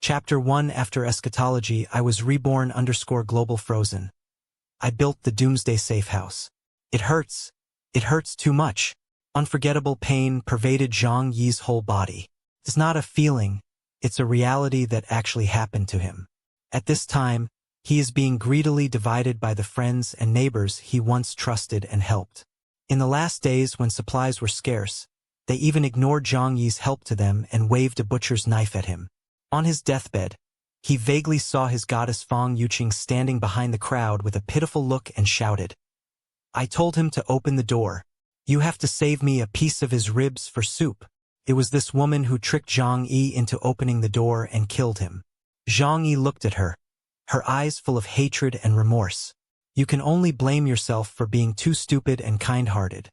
Chapter 1 After eschatology, I was reborn _ global frozen. I built the doomsday safehouse. It hurts. It hurts too much. Unforgettable pain pervaded Zhang Yi's whole body. It's not a feeling, it's a reality that actually happened to him. At this time, he is being greedily divided by the friends and neighbors he once trusted and helped. In the last days when supplies were scarce, they even ignored Zhang Yi's help to them and waved a butcher's knife at him. On his deathbed, he vaguely saw his goddess Feng Yuqing standing behind the crowd with a pitiful look and shouted. I told him to open the door. You have to save me a piece of his ribs for soup. It was this woman who tricked Zhang Yi into opening the door and killed him. Zhang Yi looked at her, her eyes full of hatred and remorse. You can only blame yourself for being too stupid and kind-hearted,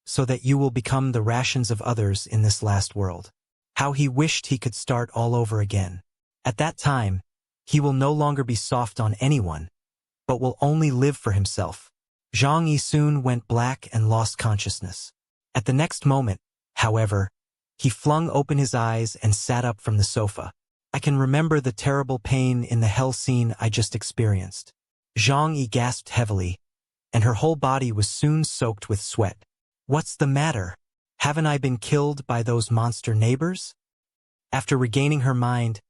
so that you will become the rations of others in this last world. How he wished he could start all over again. At that time, he will no longer be soft on anyone, but will only live for himself. Zhang Yi soon went black and lost consciousness. At the next moment, however, he flung open his eyes and sat up from the sofa. I can remember the terrible pain in the hell scene I just experienced. Zhang Yi gasped heavily, and her whole body was soon soaked with sweat. What's the matter? Haven't I been killed by those monster neighbors? After regaining her mind,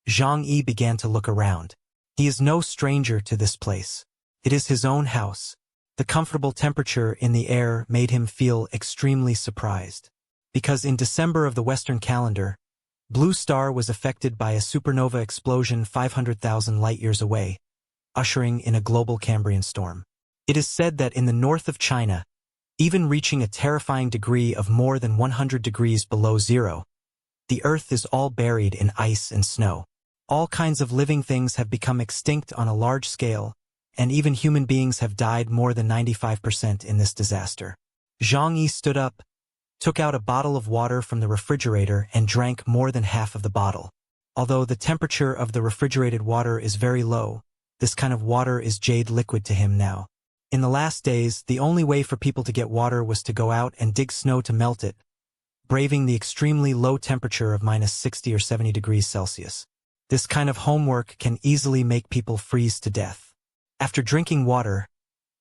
Zhang Yi began to look around. He is no stranger to this place. It is his own house. The comfortable temperature in the air made him feel extremely surprised. Because in December of the Western calendar, Blue Star was affected by a supernova explosion 500,000 light-years away, ushering in a global Cambrian storm. It is said that in the north of China, even reaching a terrifying degree of more than 100 degrees below zero, the earth is all buried in ice and snow. All kinds of living things have become extinct on a large scale, and even human beings have died more than 95% in this disaster. Zhang Yi stood up, took out a bottle of water from the refrigerator and drank more than half of the bottle. Although the temperature of the refrigerated water is very low, this kind of water is jade liquid to him now. In the last days, the only way for people to get water was to go out and dig snow to melt it, braving the extremely low temperature of -60 or 70 degrees Celsius. This kind of homework can easily make people freeze to death. After drinking water,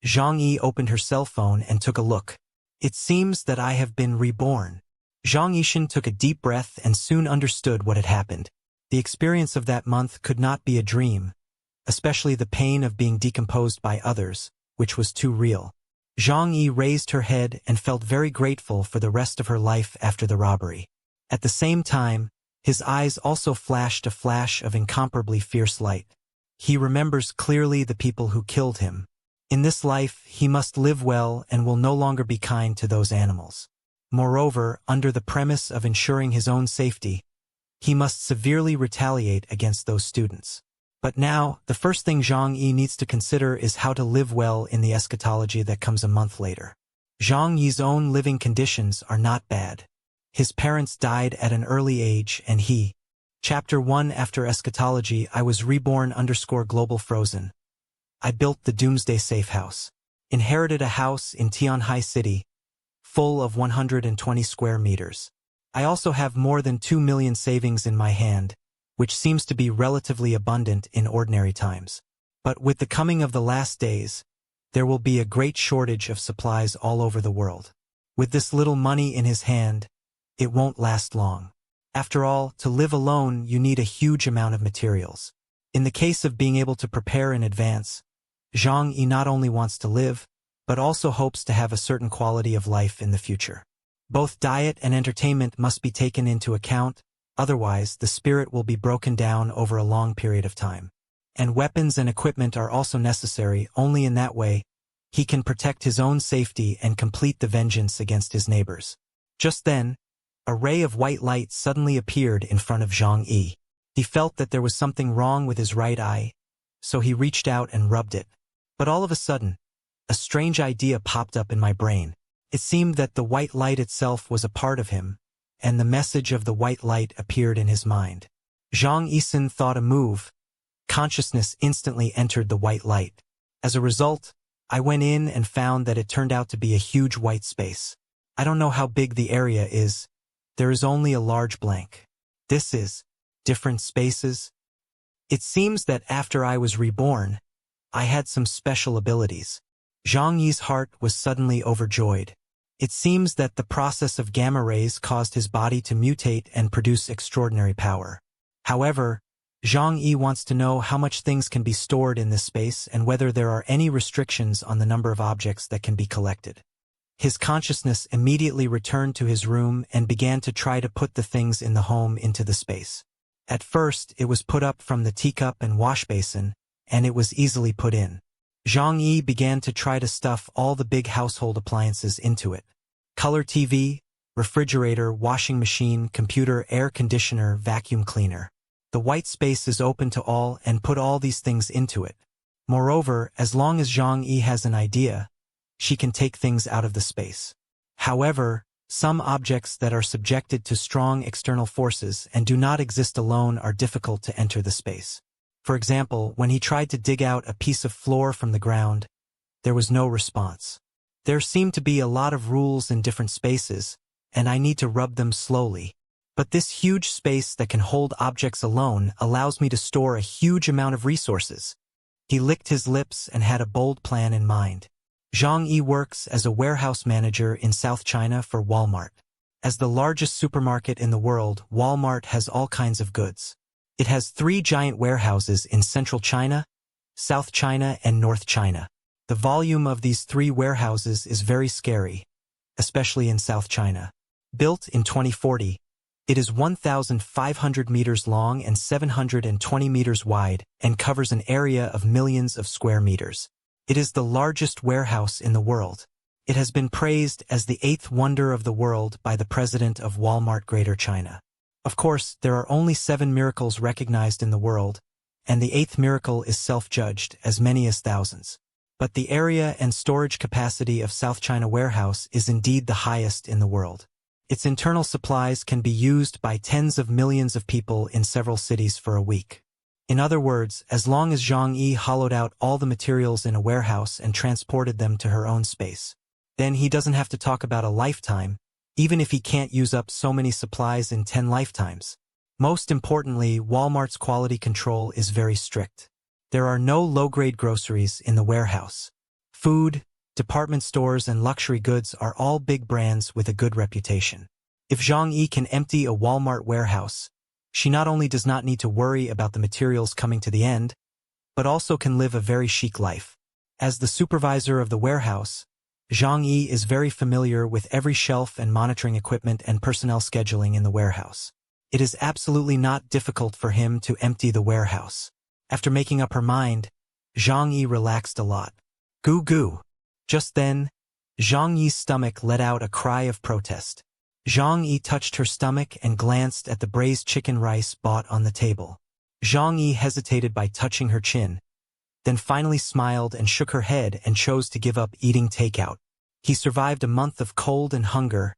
Zhang Yi opened her cell phone and took a look. It seems that I have been reborn. Zhang Yishan took a deep breath and soon understood what had happened. The experience of that month could not be a dream, especially the pain of being decomposed by others, which was too real. Zhang Yi raised her head and felt very grateful for the rest of her life after the robbery. At the same time, his eyes also flashed a flash of incomparably fierce light. He remembers clearly the people who killed him. In this life, he must live well and will no longer be kind to those animals. Moreover, under the premise of ensuring his own safety, he must severely retaliate against those students. But now, the first thing Zhang Yi needs to consider is how to live well in the eschatology that comes a month later. Zhang Yi's own living conditions are not bad. His parents died at an early age and he. Chapter 1 After eschatology, I was reborn _ global frozen. I built the doomsday safehouse. Inherited a house in Tianhai City, full of 120 square meters. I also have more than 2 million savings in my hand, which seems to be relatively abundant in ordinary times. But with the coming of the last days, there will be a great shortage of supplies all over the world. With this little money in his hand, it won't last long. After all, to live alone, you need a huge amount of materials. In the case of being able to prepare in advance, Zhang Yi not only wants to live, but also hopes to have a certain quality of life in the future. Both diet and entertainment must be taken into account, otherwise the spirit will be broken down over a long period of time. And weapons and equipment are also necessary. Only in that way, he can protect his own safety and complete the vengeance against his neighbors. Just then, a ray of white light suddenly appeared in front of Zhang Yi. He felt that there was something wrong with his right eye, so he reached out and rubbed it. But all of a sudden, a strange idea popped up in my brain. It seemed that the white light itself was a part of him, and the message of the white light appeared in his mind. Zhang Yisan thought a move. Consciousness instantly entered the white light. As a result, I went in and found that it turned out to be a huge white space. I don't know how big the area is. There is only a large blank. This is different spaces. It seems that after I was reborn, I had some special abilities. Zhang Yi's heart was suddenly overjoyed. It seems that the process of gamma rays caused his body to mutate and produce extraordinary power. However, Zhang Yi wants to know how much things can be stored in this space and whether there are any restrictions on the number of objects that can be collected. His consciousness immediately returned to his room and began to try to put the things in the home into the space. At first, it was put up from the teacup and wash basin, and it was easily put in. Zhang Yi began to try to stuff all the big household appliances into it. Color TV, refrigerator, washing machine, computer, air conditioner, vacuum cleaner. The white space is open to all and put all these things into it. Moreover, as long as Zhang Yi has an idea, she can take things out of the space. However, some objects that are subjected to strong external forces and do not exist alone are difficult to enter the space. For example, when he tried to dig out a piece of floor from the ground, there was no response. There seem to be a lot of rules in different spaces, and I need to rub them slowly. But this huge space that can hold objects alone allows me to store a huge amount of resources. He licked his lips and had a bold plan in mind. Zhang Yi works as a warehouse manager in South China for Walmart. As the largest supermarket in the world, Walmart has all kinds of goods. It has 3 giant warehouses in Central China, South China, and North China. The volume of these 3 warehouses is very scary, especially in South China. Built in 2040, it is 1,500 meters long and 720 meters wide and covers an area of millions of square meters. It is the largest warehouse in the world. It has been praised as the 8th wonder of the world by the president of Walmart Greater China. Of course, there are only 7 miracles recognized in the world, and the 8th miracle is self-judged, as many as thousands. But the area and storage capacity of South China Warehouse is indeed the highest in the world. Its internal supplies can be used by tens of millions of people in several cities for a week. In other words, as long as Zhang Yi hollowed out all the materials in a warehouse and transported them to her own space, then he doesn't have to talk about a lifetime, even if he can't use up so many supplies in 10 lifetimes. Most importantly, Walmart's quality control is very strict. There are no low-grade groceries in the warehouse. Food, department stores, and luxury goods are all big brands with a good reputation. If Zhang Yi can empty a Walmart warehouse, she not only does not need to worry about the materials coming to the end, but also can live a very chic life. As the supervisor of the warehouse, Zhang Yi is very familiar with every shelf and monitoring equipment and personnel scheduling in the warehouse. It is absolutely not difficult for him to empty the warehouse. After making up her mind, Zhang Yi relaxed a lot. Goo goo. Just then, Zhang Yi's stomach let out a cry of protest. Zhang Yi touched her stomach and glanced at the braised chicken rice bought on the table. Zhang Yi hesitated by touching her chin, then finally smiled and shook her head and chose to give up eating takeout. He survived a month of cold and hunger,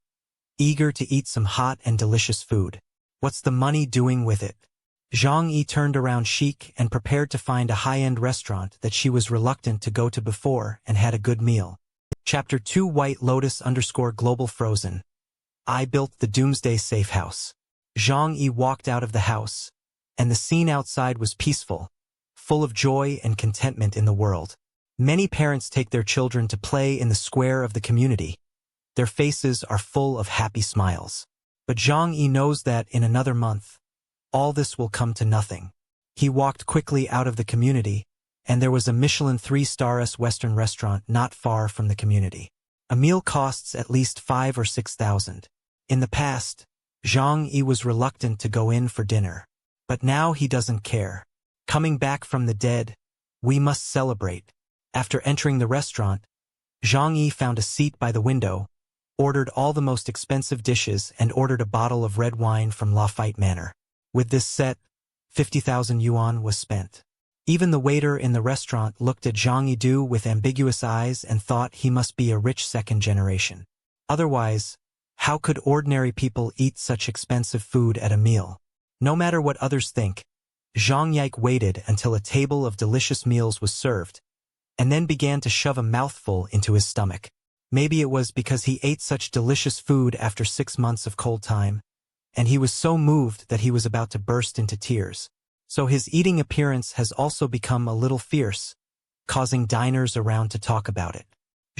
eager to eat some hot and delicious food. What's the money doing with it? Zhang Yi turned around chic and prepared to find a high-end restaurant that she was reluctant to go to before and had a good meal. Chapter 2 White Lotus _ Global Frozen. I built the Doomsday Safehouse. Zhang Yi walked out of the house, and the scene outside was peaceful, full of joy and contentment in the world. Many parents take their children to play in the square of the community. Their faces are full of happy smiles. But Zhang Yi knows that in another month, all this will come to nothing. He walked quickly out of the community, and there was a Michelin 3-star Western restaurant not far from the community. A meal costs at least 5,000 or 6,000. In the past, Zhang Yi was reluctant to go in for dinner. But now he doesn't care. Coming back from the dead, we must celebrate. After entering the restaurant, Zhang Yi found a seat by the window, ordered all the most expensive dishes, and ordered a bottle of red wine from Lafite Manor. With this set, 50,000 yuan was spent. Even the waiter in the restaurant looked at Zhang Yi with ambiguous eyes and thought he must be a rich second generation. Otherwise, how could ordinary people eat such expensive food at a meal? No matter what others think, Zhang Yi waited until a table of delicious meals was served, and then began to shove a mouthful into his stomach. Maybe it was because he ate such delicious food after 6 months of cold time, and he was so moved that he was about to burst into tears. So his eating appearance has also become a little fierce, causing diners around to talk about it.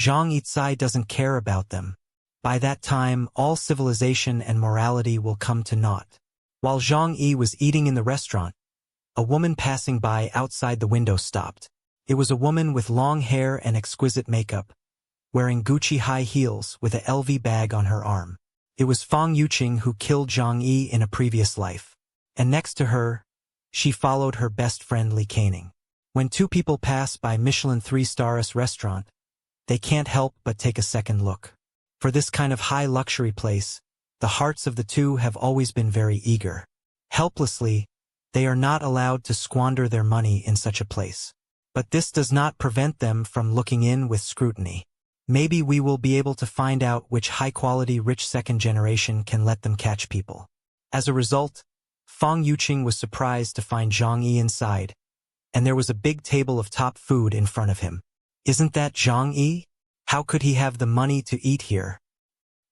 Zhang Yicai doesn't care about them. By that time, all civilization and morality will come to naught. While Zhang Yi was eating in the restaurant, a woman passing by outside the window stopped. It was a woman with long hair and exquisite makeup, wearing Gucci high heels with a LV bag on her arm. It was Fang Yuqing who killed Zhang Yi in a previous life. And next to her, she followed her best friend Li Caning. When two people pass by Michelin 3-star restaurant, they can't help but take a second look. For this kind of high luxury place, the hearts of the two have always been very eager. Helplessly, they are not allowed to squander their money in such a place. But this does not prevent them from looking in with scrutiny. Maybe we will be able to find out which high-quality rich second generation can let them catch people. As a result, Fang Yuqing was surprised to find Zhang Yi inside, and there was a big table of top food in front of him. Isn't that Zhang Yi? How could he have the money to eat here?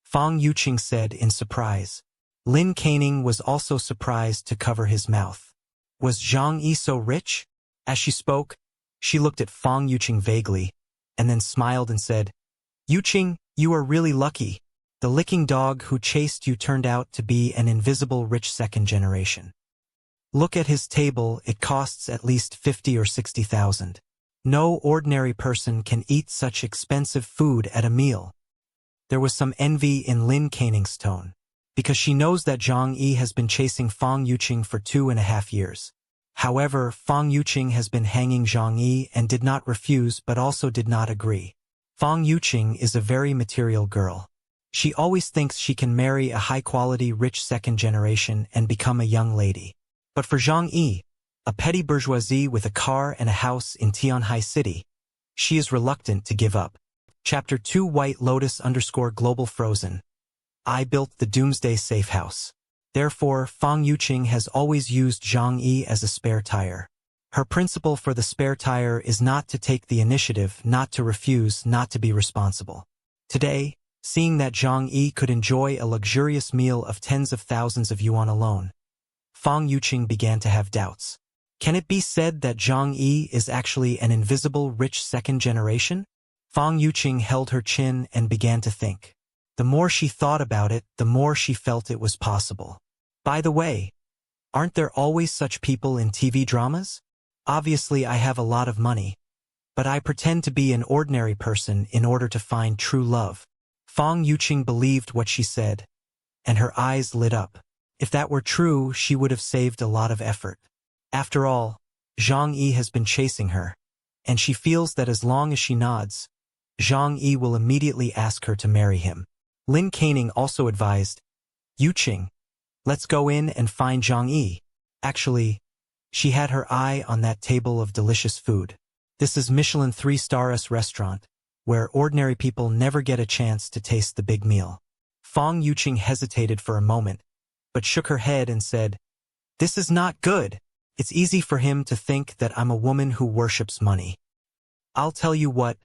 Fang Yuqing said in surprise. Lin Caning was also surprised to cover his mouth. Was Zhang Yi so rich? As she spoke, she looked at Fang Yuqing vaguely, and then smiled and said, Yuqing, you are really lucky. The licking dog who chased you turned out to be an invisible rich second generation. Look at his table, it costs at least 50 or 60,000. No ordinary person can eat such expensive food at a meal. There was some envy in Lin Caning's tone, because she knows that Zhang Yi has been chasing Fang Yuqing for 2.5 years. However, Fang Yuqing has been hanging Zhang Yi and did not refuse but also did not agree. Fang Yuqing is a very material girl. She always thinks she can marry a high-quality rich second generation and become a young lady. But for Zhang Yi, a petty bourgeoisie with a car and a house in Tianhai City, she is reluctant to give up. Chapter 2 White Lotus _ Global Frozen. I built the Doomsday Safehouse. Therefore, Fang Yuqing has always used Zhang Yi as a spare tire. Her principle for the spare tire is not to take the initiative, not to refuse, not to be responsible. Today, seeing that Zhang Yi could enjoy a luxurious meal of tens of thousands of yuan alone, Fang Yuqing began to have doubts. Can it be said that Zhang Yi is actually an invisible rich second generation? Fang Yuqing held her chin and began to think. The more she thought about it, the more she felt it was possible. By the way, aren't there always such people in TV dramas? Obviously, I have a lot of money, but I pretend to be an ordinary person in order to find true love. Fang Yuqing believed what she said, and her eyes lit up. If that were true, she would have saved a lot of effort. After all, Zhang Yi has been chasing her, and she feels that as long as she nods, Zhang Yi will immediately ask her to marry him. Lin Caning also advised, Yuqing, let's go in and find Zhang Yi. Actually, she had her eye on that table of delicious food. This is Michelin 3-star restaurant, where ordinary people never get a chance to taste the big meal. Fang Yuqing hesitated for a moment, but shook her head and said, This is not good. It's easy for him to think that I'm a woman who worships money. I'll tell you what,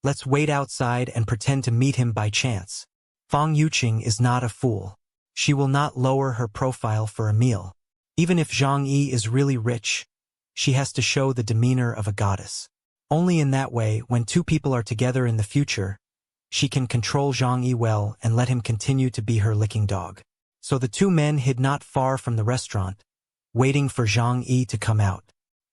let's wait outside and pretend to meet him by chance. Fang Yuqing is not a fool. She will not lower her profile for a meal. Even if Zhang Yi is really rich, she has to show the demeanor of a goddess. Only in that way, when two people are together in the future, she can control Zhang Yi well and let him continue to be her licking dog. So the two men hid not far from the restaurant, waiting for Zhang Yi to come out.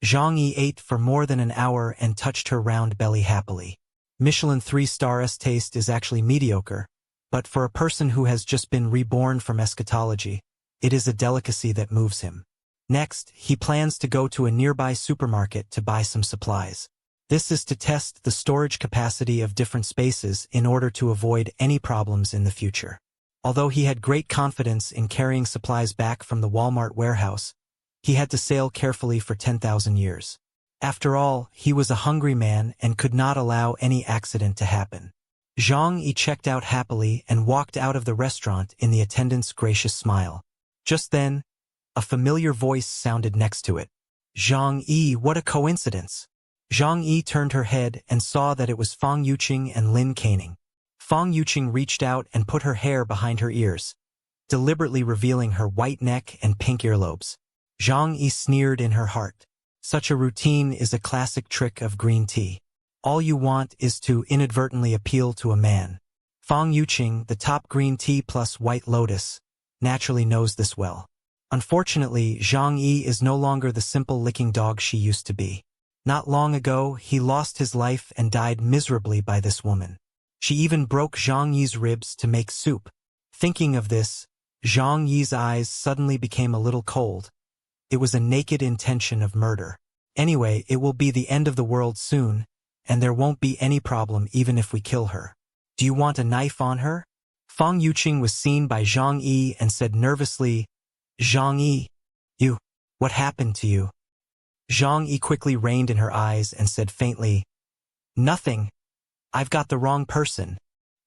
Zhang Yi ate for more than an hour and touched her round belly happily. Michelin 3-star taste is actually mediocre, but for a person who has just been reborn from eschatology, it is a delicacy that moves him. Next, he plans to go to a nearby supermarket to buy some supplies. This is to test the storage capacity of different spaces in order to avoid any problems in the future. Although he had great confidence in carrying supplies back from the Walmart warehouse, he had to sail carefully for 10,000 years. After all, he was a hungry man and could not allow any accident to happen. Zhang Yi checked out happily and walked out of the restaurant in the attendant's gracious smile. Just then, a familiar voice sounded next to it. Zhang Yi, what a coincidence! Zhang Yi turned her head and saw that it was Fang Yuqing and Lin Caning. Fang Yuqing reached out and put her hair behind her ears, deliberately revealing her white neck and pink earlobes. Zhang Yi sneered in her heart. Such a routine is a classic trick of green tea. All you want is to inadvertently appeal to a man. Fang Yuqing, the top green tea plus White Lotus, naturally knows this well. Unfortunately, Zhang Yi is no longer the simple licking dog she used to be. Not long ago, he lost his life and died miserably by this woman. She even broke Zhang Yi's ribs to make soup. Thinking of this, Zhang Yi's eyes suddenly became a little cold. It was a naked intention of murder. Anyway, it will be the end of the world soon, and there won't be any problem even if we kill her. Do you want a knife on her? Fang Yuqing was seen by Zhang Yi and said nervously, Zhang Yi, what happened to you? Zhang Yi quickly reined in her eyes and said faintly, nothing. I've got the wrong person.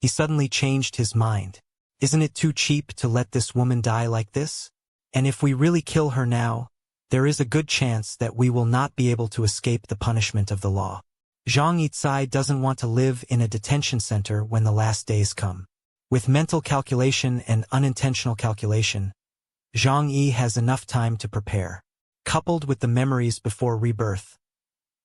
He suddenly changed his mind. Isn't it too cheap to let this woman die like this? And if we really kill her now, there is a good chance that we will not be able to escape the punishment of the law. Zhang Yicai doesn't want to live in a detention center when the last days come. With mental calculation and unintentional calculation, Zhang Yi has enough time to prepare. Coupled with the memories before rebirth,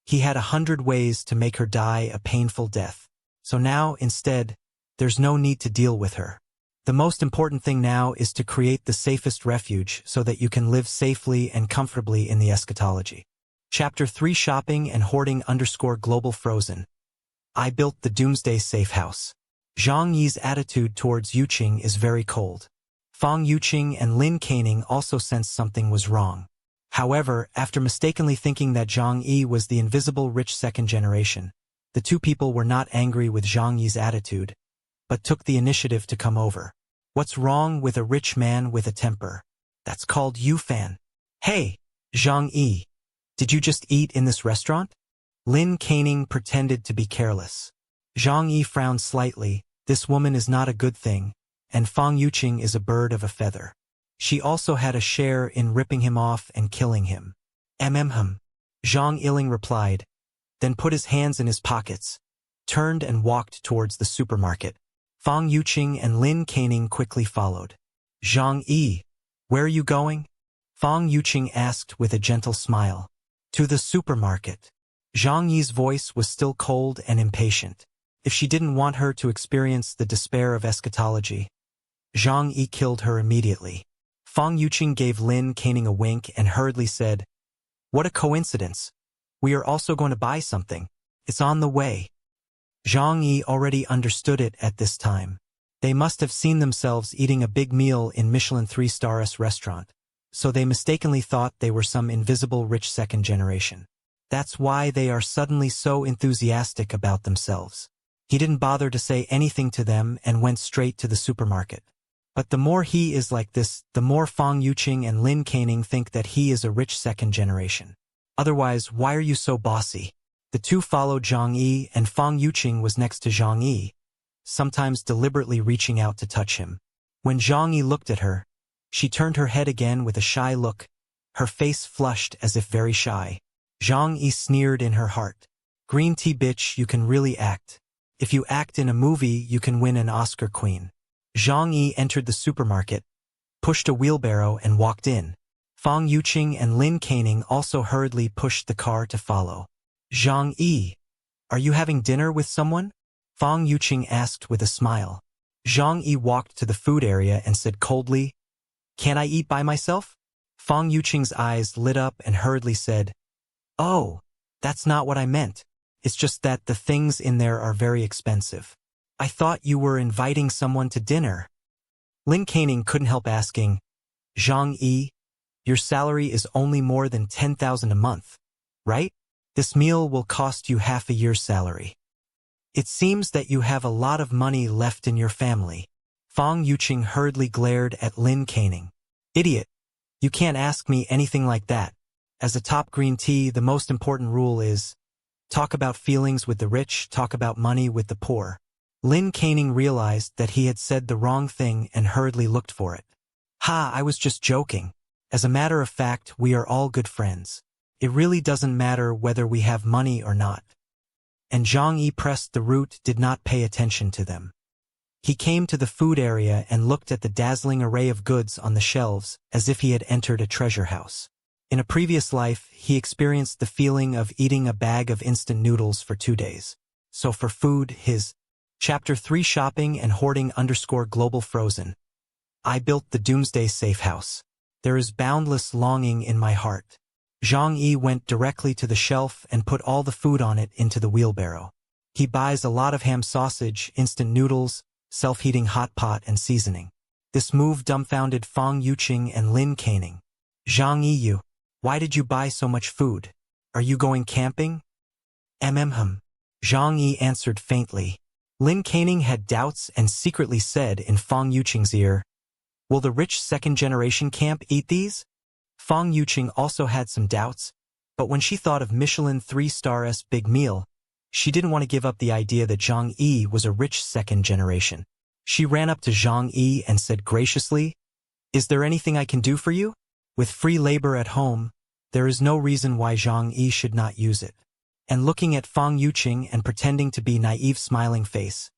he had 100 ways to make her die a painful death. So now, instead, there's no need to deal with her. The most important thing now is to create the safest refuge so that you can live safely and comfortably in the eschatology. Chapter 3 Shopping and Hoarding _Global Frozen. I built the Doomsday Safehouse. Zhang Yi's attitude towards Yuqing is very cold. Fang Yuqing and Lin Caning also sensed something was wrong. However, after mistakenly thinking that Zhang Yi was the invisible rich second generation, the two people were not angry with Zhang Yi's attitude, but took the initiative to come over. What's wrong with a rich man with a temper? That's called Yufan. Hey, Zhang Yi, did you just eat in this restaurant? Lin Caning pretended to be careless. Zhang Yi frowned slightly. This woman is not a good thing, and Fang Yuqing is a bird of a feather. She also had a share in ripping him off and killing him. Zhang Yiling replied, then put his hands in his pockets, turned and walked towards the supermarket. Fang Yuqing and Lin Caning quickly followed. Zhang Yi, where are you going? Fang Yuqing asked with a gentle smile. To the supermarket. Zhang Yi's voice was still cold and impatient. If she didn't want her to experience the despair of eschatology, Zhang Yi killed her immediately. Fang Yuqing gave Lin Caning a wink and hurriedly said, what a coincidence. We are also going to buy something. It's on the way. Zhang Yi already understood it at this time. They must have seen themselves eating a big meal in Michelin 3-star restaurant, so they mistakenly thought they were some invisible rich second generation. That's why they are suddenly so enthusiastic about themselves. He didn't bother to say anything to them and went straight to the supermarket. But the more he is like this, the more Fang Yuqing and Lin Caning think that he is a rich second generation. Otherwise, why are you so bossy? The two followed Zhang Yi, and Fang Yuqing was next to Zhang Yi, sometimes deliberately reaching out to touch him. When Zhang Yi looked at her, she turned her head again with a shy look, her face flushed as if very shy. Zhang Yi sneered in her heart. Green tea bitch, you can really act. If you act in a movie, you can win an Oscar queen. Zhang Yi entered the supermarket, pushed a wheelbarrow and walked in. Fang Yuqing and Lin Caning also hurriedly pushed the car to follow. Zhang Yi, are you having dinner with someone? Fang Yuqing asked with a smile. Zhang Yi walked to the food area and said coldly, can I eat by myself? Fang Yuqing's eyes lit up and hurriedly said, oh, that's not what I meant. It's just that the things in there are very expensive. I thought you were inviting someone to dinner. Lin Caning couldn't help asking, Zhang Yi, your salary is only more than 10,000 a month, right? This meal will cost you half a year's salary. It seems that you have a lot of money left in your family. Fang Yuqing hurriedly glared at Lin Caning. Idiot, you can't ask me anything like that. As a top green tea, the most important rule is, talk about feelings with the rich, talk about money with the poor. Lin Caning realized that he had said the wrong thing and hurriedly looked for it. Ha, I was just joking. As a matter of fact, we are all good friends. It really doesn't matter whether we have money or not. And Zhang Yi pressed the route, did not pay attention to them. He came to the food area and looked at the dazzling array of goods on the shelves as if he had entered a treasure house. In a previous life, he experienced the feeling of eating a bag of instant noodles for 2 days. So for food, his Chapter 3 Shopping and Hoarding _ Global Frozen. I built the Doomsday Safehouse. There is boundless longing in my heart. Zhang Yi went directly to the shelf and put all the food on it into the wheelbarrow. He buys a lot of ham sausage, instant noodles, self-heating hot pot and seasoning. This move dumbfounded Fang Yuqing and Lin Caning. Zhang Yi, why did you buy so much food? Are you going camping? Zhang Yi answered faintly. Lin Caning had doubts and secretly said in Fang Yuqing's ear, will the rich second-generation camp eat these? Fang Yuqing also had some doubts, but when she thought of Michelin 3-star's big meal, she didn't want to give up the idea that Zhang Yi was a rich second generation. She ran up to Zhang Yi and said graciously, is there anything I can do for you? With free labor at home, there is no reason why Zhang Yi should not use it. And looking at Fang Yuqing and pretending to be naive smiling face,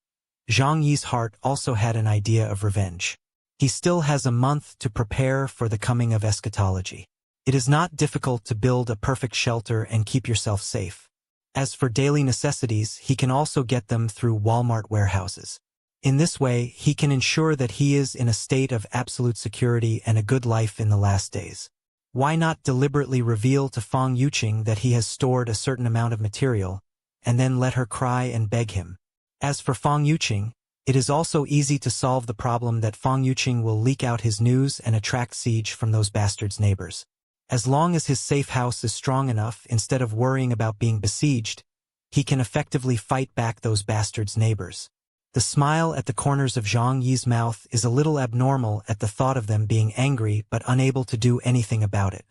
Zhang Yi's heart also had an idea of revenge. He still has a month to prepare for the coming of eschatology. It is not difficult to build a perfect shelter and keep yourself safe. As for daily necessities, he can also get them through Walmart warehouses. In this way, he can ensure that he is in a state of absolute security and a good life in the last days. Why not deliberately reveal to Fang Yuqing that he has stored a certain amount of material, and then let her cry and beg him? As for Fang Yuqing, it is also easy to solve the problem that Fang Yuqing will leak out his news and attract siege from those bastards' neighbors. As long as his safe house is strong enough, instead of worrying about being besieged, he can effectively fight back those bastards' neighbors. The smile at the corners of Zhang Yi's mouth is a little abnormal at the thought of them being angry but unable to do anything about it.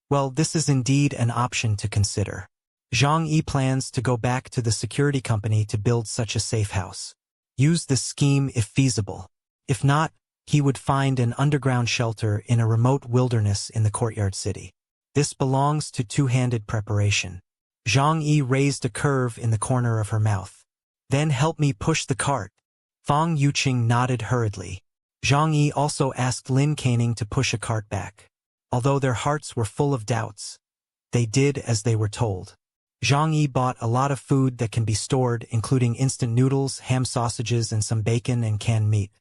Well, this is indeed an option to consider. Zhang Yi plans to go back to the security company to build such a safe house. Use this scheme if feasible. If not, he would find an underground shelter in a remote wilderness in the courtyard city. This belongs to two-handed preparation. Zhang Yi raised a curve in the corner of her mouth. Then help me push the cart. Fang Yuqing nodded hurriedly. Zhang Yi also asked Lin Caning to push a cart back. Although their hearts were full of doubts, they did as they were told. Zhang Yi bought a lot of food that can be stored, including instant noodles, ham sausages, and some bacon and canned meat.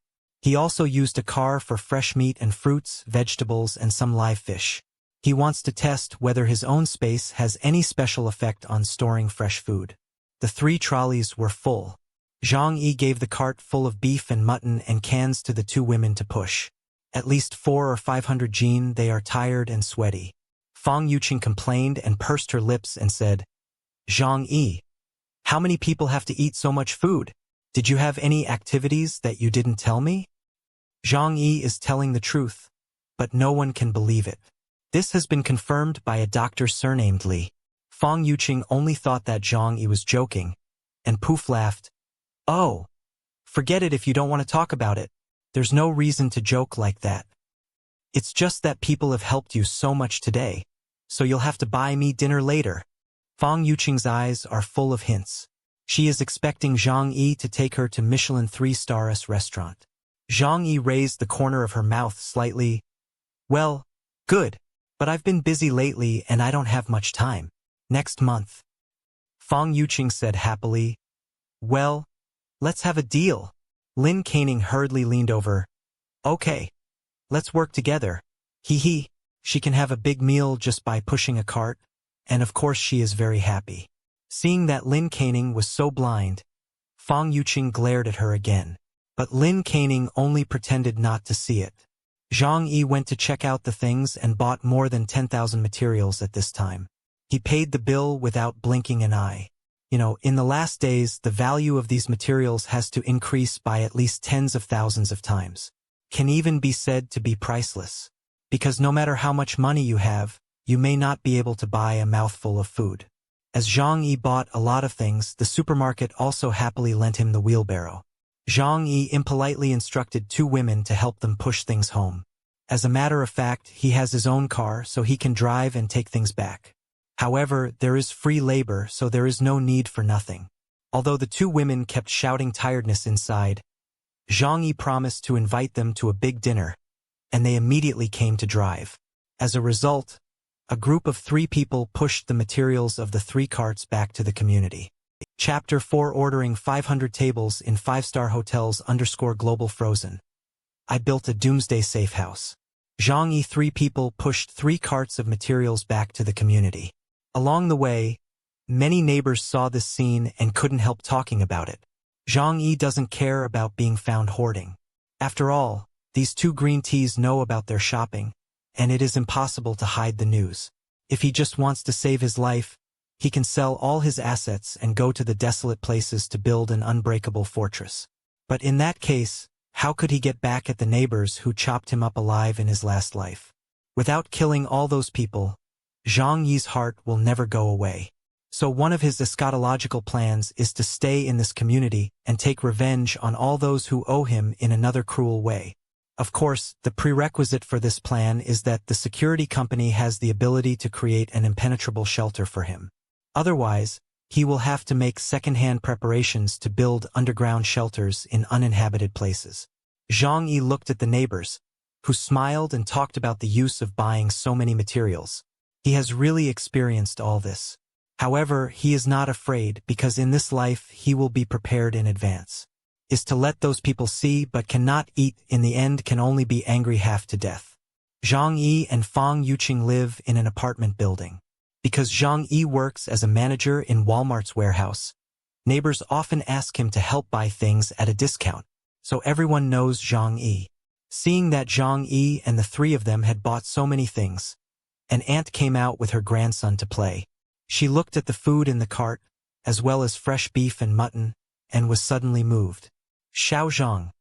He also used a car for fresh meat and fruits, vegetables, and some live fish. He wants to test whether his own space has any special effect on storing fresh food. The 3 trolleys were full. Zhang Yi gave the cart full of beef and mutton and cans to the 2 women to push. At least 400 or 500 jin, they are tired and sweaty. Fang Yuqing complained and pursed her lips and said, Zhang Yi, how many people have to eat so much food? Did you have any activities that you didn't tell me? Zhang Yi is telling the truth, but no one can believe it. This has been confirmed by a doctor surnamed Li. Fang Yuqing only thought that Zhang Yi was joking, and Poof laughed. Oh, forget it if you don't want to talk about it. There's no reason to joke like that. It's just that people have helped you so much today, so you'll have to buy me dinner later. Fang Yuqing's eyes are full of hints. She is expecting Zhang Yi to take her to Michelin 3-star's restaurant. Zhang Yi raised the corner of her mouth slightly. Well, good, but I've been busy lately and I don't have much time. Next month. Fang Yuqing said happily. Well, let's have a deal. Lin Caning hurriedly leaned over. Okay, let's work together. Hee. She can have a big meal just by pushing a cart, and of course she is very happy. Seeing that Lin Caning was so blind, Fang Yuqing glared at her again. But Lin Caning only pretended not to see it. Zhang Yi went to check out the things and bought more than 10,000 materials at this time. He paid the bill without blinking an eye. In the last days, the value of these materials has to increase by at least tens of thousands of times. Can even be said to be priceless. Because no matter how much money you have, you may not be able to buy a mouthful of food. As Zhang Yi bought a lot of things, the supermarket also happily lent him the wheelbarrow. Zhang Yi impolitely instructed 2 women to help them push things home. As a matter of fact, he has his own car, so he can drive and take things back. However, there is free labor, so there is no need for nothing. Although the 2 women kept shouting tiredness inside, Zhang Yi promised to invite them to a big dinner, and they immediately came to drive. As a result, A group of 3 people pushed the materials of the 3 carts back to the community. Chapter 4 Ordering 500 tables in 5-star hotels _ global frozen. I built a doomsday safe house. Zhang Yi 3 people pushed 3 carts of materials back to the community. Along the way, many neighbors saw this scene and couldn't help talking about it. Zhang Yi doesn't care about being found hoarding. After all, these 2 green teas know about their shopping, and it is impossible to hide the news. If he just wants to save his life, he can sell all his assets and go to the desolate places to build an unbreakable fortress. But in that case, how could he get back at the neighbors who chopped him up alive in his last life? Without killing all those people, Zhang Yi's heart will never go away. So one of his eschatological plans is to stay in this community and take revenge on all those who owe him in another cruel way. Of course, the prerequisite for this plan is that the security company has the ability to create an impenetrable shelter for him. Otherwise, he will have to make second-hand preparations to build underground shelters in uninhabited places. Zhang Yi looked at the neighbors, who smiled and talked about the use of buying so many materials. He has really experienced all this. However, he is not afraid because in this life he will be prepared in advance. Is to let those people see but cannot eat in the end can only be angry half to death. Zhang Yi and Fang Yuqing live in an apartment building. Because Zhang Yi works as a manager in Walmart's warehouse, neighbors often ask him to help buy things at a discount, so everyone knows Zhang Yi. Seeing that Zhang Yi and the 3 of them had bought so many things, an aunt came out with her grandson to play. She looked at the food in the cart, as well as fresh beef and mutton, and was suddenly moved. Xiao Zhang,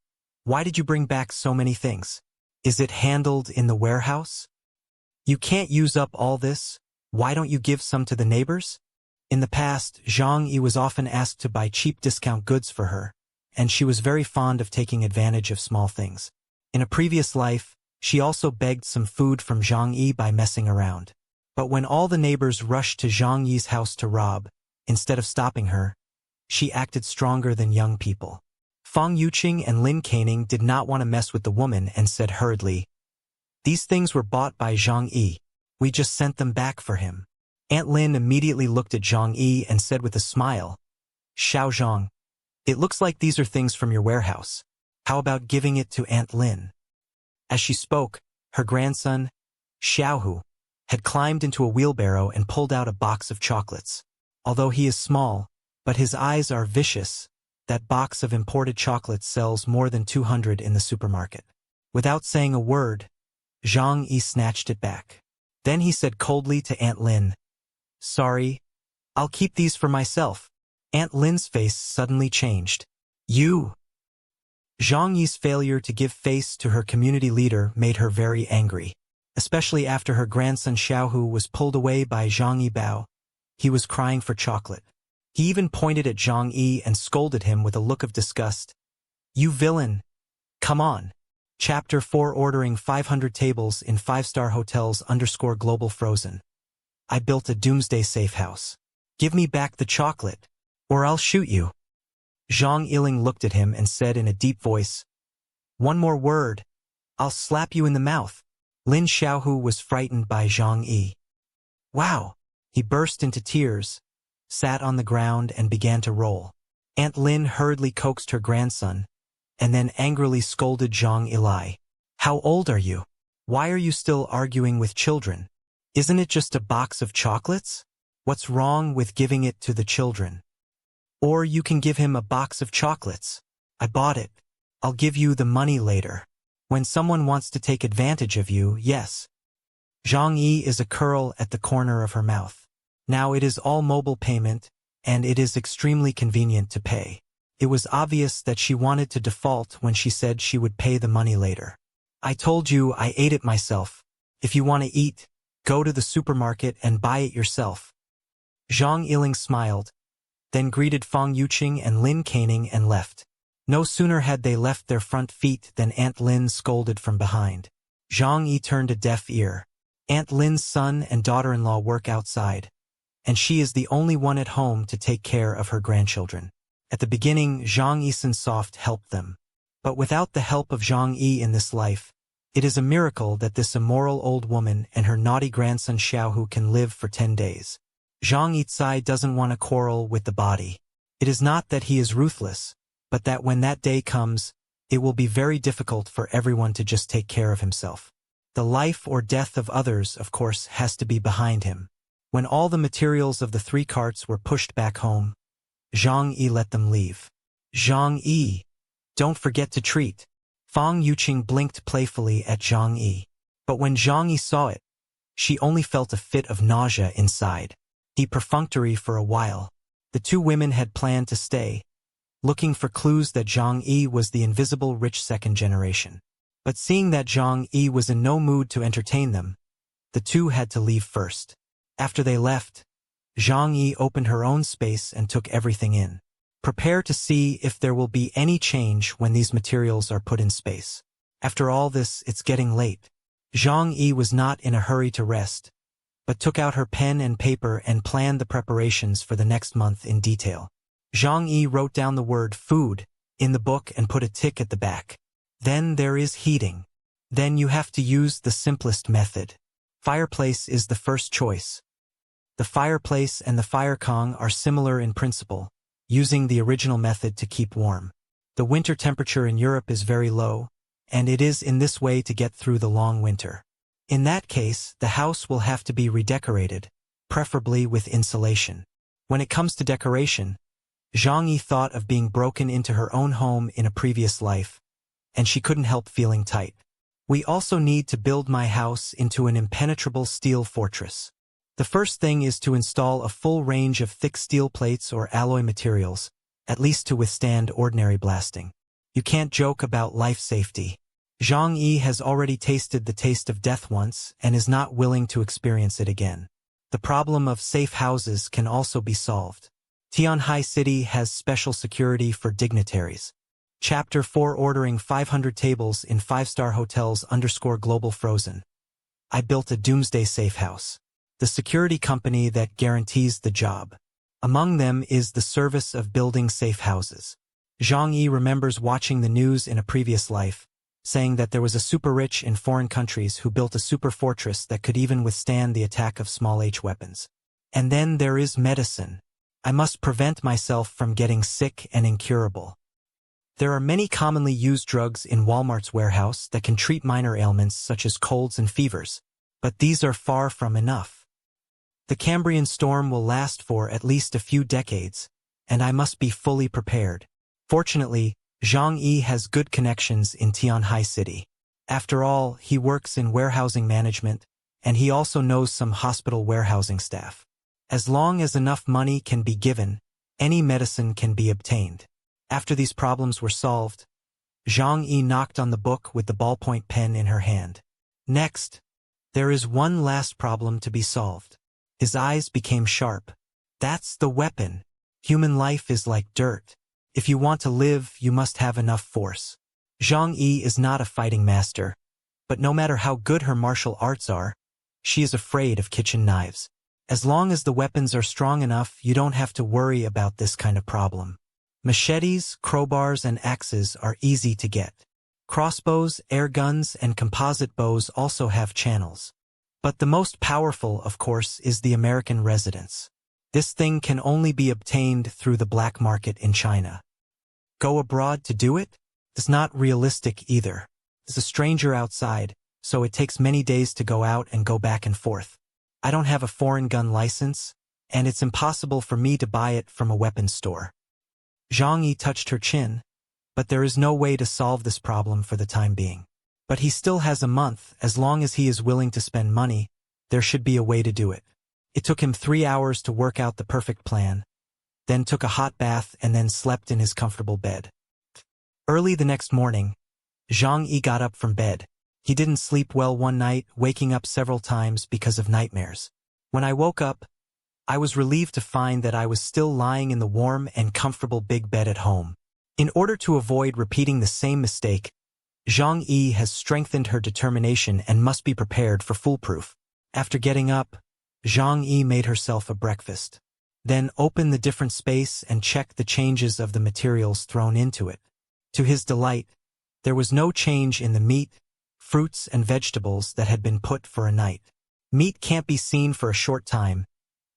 why did you bring back so many things? Is it handled in the warehouse? You can't use up all this. Why don't you give some to the neighbors? In the past, Zhang Yi was often asked to buy cheap discount goods for her, and she was very fond of taking advantage of small things. In a previous life, she also begged some food from Zhang Yi by messing around. But when all the neighbors rushed to Zhang Yi's house to rob, instead of stopping her, she acted stronger than young people. Fang Yuqing and Lin Caning did not want to mess with the woman and said hurriedly, "These things were bought by Zhang Yi. We just sent them back for him." Aunt Lin immediately looked at Zhang Yi and said with a smile, "Xiao Zhang, it looks like these are things from your warehouse. How about giving it to Aunt Lin?" As she spoke, her grandson, Xiaohu, had climbed into a wheelbarrow and pulled out a box of chocolates. Although he is small, but his eyes are vicious, that box of imported chocolates sells more than 200 in the supermarket. Without saying a word, Zhang Yi snatched it back. Then he said coldly to Aunt Lin, "Sorry, I'll keep these for myself." Aunt Lin's face suddenly changed. "You?" Zhang Yi's failure to give face to her community leader made her very angry, especially after her grandson Xiaohu was pulled away by Zhang Yi Bao. He was crying for chocolate. He even pointed at Zhang Yi and scolded him with a look of disgust. "You villain! Come on!" Chapter 4 Ordering 500 tables in 5-star hotels _ global frozen. I built a doomsday safe house. Give me back the chocolate, or I'll shoot you. Zhang Yiling looked at him and said in a deep voice, "One more word, I'll slap you in the mouth." Lin Xiaohu was frightened by Zhang Yi. "Wow!" He burst into tears, sat on the ground and began to roll. Aunt Lin hurriedly coaxed her grandson, and then angrily scolded Zhang Yi. "How old are you? Why are you still arguing with children? Isn't it just a box of chocolates? What's wrong with giving it to the children? Or you can give him a box of chocolates. I bought it. I'll give you the money later. When someone wants to take advantage of you, yes." Zhang Yi is a curl at the corner of her mouth. Now it is all mobile payment, and it is extremely convenient to pay. It was obvious that she wanted to default when she said she would pay the money later. "I told you I ate it myself. If you want to eat, go to the supermarket and buy it yourself." Zhang Yiling smiled, then greeted Fang Yuqing and Lin Caning and left. No sooner had they left their front feet than Aunt Lin scolded from behind. Zhang Yi turned a deaf ear. Aunt Lin's son and daughter-in-law work outside, and she is the only one at home to take care of her grandchildren. At the beginning, Zhang Yisensoft helped them. But without the help of Zhang Yi in this life, It is a miracle that this immoral old woman and her naughty grandson Xiaohu can live for 10 days. Zhang Yizai doesn't want to quarrel with the body. It is not that he is ruthless, but that when that day comes, it will be very difficult for everyone to just take care of himself. The life or death of others, of course, has to be behind him. When all the materials of the 3 carts were pushed back home, Zhang Yi let them leave. Zhang Yi, don't forget to treat. Fang Yuqing blinked playfully at Zhang Yi. But when Zhang Yi saw it, she only felt a fit of nausea inside. He perfunctory for a while. The 2 women had planned to stay, looking for clues that Zhang Yi was the invisible rich second generation. But seeing that Zhang Yi was in no mood to entertain them, the 2 had to leave first. After they left, Zhang Yi opened her own space and took everything in. Prepare to see if there will be any change when these materials are put in space. After all this, it's getting late. Zhang Yi was not in a hurry to rest, but took out her pen and paper and planned the preparations for the next month in detail. Zhang Yi wrote down the word food in the book and put a tick at the back. Then there is heating. Then you have to use the simplest method. Fireplace is the first choice. The fireplace and the fire kong are similar in principle, using the original method to keep warm. The winter temperature in Europe is very low, and it is in this way to get through the long winter. In that case, the house will have to be redecorated, preferably with insulation. When it comes to decoration, Zhang Yi thought of being broken into her own home in a previous life, and she couldn't help feeling tight. We also need to build my house into an impenetrable steel fortress. The first thing is to install a full range of thick steel plates or alloy materials, at least to withstand ordinary blasting. You can't joke about life safety. Zhang Yi has already tasted the taste of death once and is not willing to experience it again. The problem of safe houses can also be solved. Tianhai City has special security for dignitaries. Chapter 4 Ordering 500 tables in 5-star hotels _global frozen. I built a doomsday safe house. The security company that guarantees the job. Among them is the service of building safe houses. Zhang Yi remembers watching the news in a previous life, saying that there was a super rich in foreign countries who built a super fortress that could even withstand the attack of small H weapons. And then there is medicine. I must prevent myself from getting sick and incurable. There are many commonly used drugs in Walmart's warehouse that can treat minor ailments such as colds and fevers, but these are far from enough. The Cambrian storm will last for at least a few decades, and I must be fully prepared. Fortunately, Zhang Yi has good connections in Tianhai City. After all, he works in warehousing management, and he also knows some hospital warehousing staff. As long as enough money can be given, any medicine can be obtained. After these problems were solved, Zhang Yi knocked on the book with the ballpoint pen in her hand. Next, there is one last problem to be solved. His eyes became sharp. That's the weapon. Human life is like dirt. If you want to live, you must have enough force. Zhang Yi is not a fighting master, but no matter how good her martial arts are, she is afraid of kitchen knives. As long as the weapons are strong enough, you don't have to worry about this kind of problem. Machetes, crowbars, and axes are easy to get. Crossbows, air guns, and composite bows also have channels. But the most powerful, of course, is the American residence. This thing can only be obtained through the black market in China. Go abroad to do it? It's not realistic either. There's a stranger outside, so it takes many days to go out and go back and forth. I don't have a foreign gun license, and it's impossible for me to buy it from a weapons store. Zhang Yi touched her chin, but there is no way to solve this problem for the time being. But he still has a month. As long as he is willing to spend money, there should be a way to do it. It took him 3 hours to work out the perfect plan, then took a hot bath and then slept in his comfortable bed. Early the next morning, Zhang Yi got up from bed. He didn't sleep well one night, waking up several times because of nightmares. When I woke up, I was relieved to find that I was still lying in the warm and comfortable big bed at home. In order to avoid repeating the same mistake, Zhang Yi has strengthened her determination and must be prepared for foolproof. After getting up, Zhang Yi made herself a breakfast. Then opened the different space and checked the changes of the materials thrown into it. To his delight, there was no change in the meat, fruits and vegetables that had been put for a night. Meat can't be seen for a short time,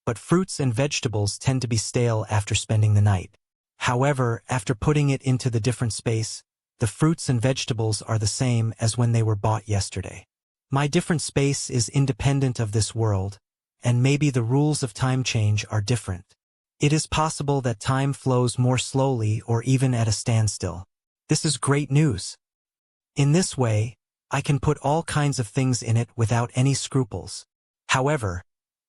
but fruits and vegetables tend to be stale after spending the night. However, after putting it into the different space, the fruits and vegetables are the same as when they were bought yesterday. My different space is independent of this world, and maybe the rules of time change are different. It is possible that time flows more slowly or even at a standstill. This is great news. In this way, I can put all kinds of things in it without any scruples. However,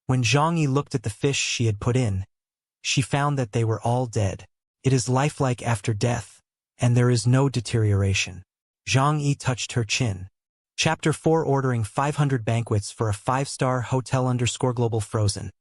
when Zhang Yi looked at the fish she had put in, she found that they were all dead. It is lifelike after death, and there is no deterioration. Zhang Yi touched her chin. Chapter 4, Ordering 500 Banquets for a 5-star hotel _global frozen.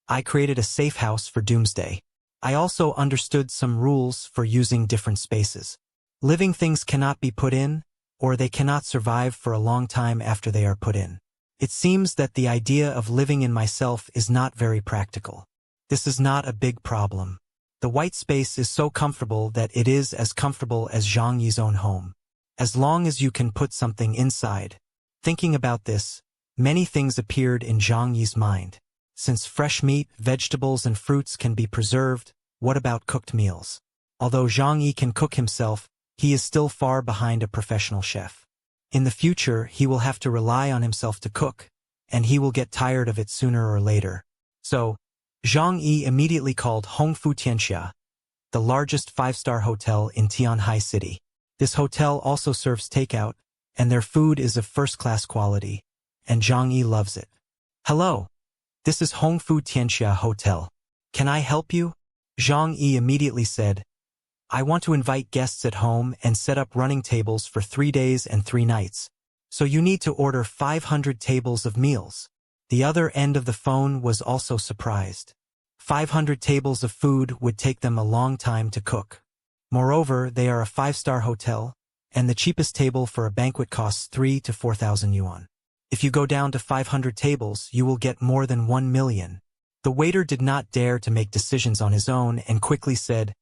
I created a safe house for doomsday. I also understood some rules for using different spaces. Living things cannot be put in, or they cannot survive for a long time after they are put in. It seems that the idea of living in myself is not very practical. This is not a big problem. The white space is so comfortable that it is as comfortable as Zhang Yi's own home. As long as you can put something inside. Thinking about this, many things appeared in Zhang Yi's mind. Since fresh meat, vegetables, and fruits can be preserved, what about cooked meals? Although Zhang Yi can cook himself, he is still far behind a professional chef. In the future, he will have to rely on himself to cook, and he will get tired of it sooner or later. So, Zhang Yi immediately called Hongfu Tianxia, the largest 5-star hotel in Tianhai City. This hotel also serves takeout, and their food is of first-class quality, and Zhang Yi loves it. Hello, this is Hongfu Tianxia Hotel. Can I help you? Zhang Yi immediately said, I want to invite guests at home and set up running tables for 3 days and 3 nights. So you need to order 500 tables of meals. The other end of the phone was also surprised. 500 tables of food would take them a long time to cook. Moreover, they are a 5-star hotel, and the cheapest table for a banquet costs 3,000 to 4,000 yuan. If you go down to 500 tables, you will get more than 1 million. The waiter did not dare to make decisions on his own and quickly said,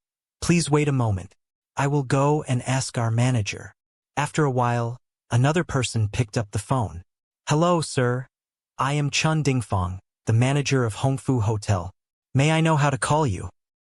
Please wait a moment. I will go and ask our manager. After a while, another person picked up the phone. Hello, sir. I am Chun Dingfang, the manager of Hongfu Hotel. May I know how to call you?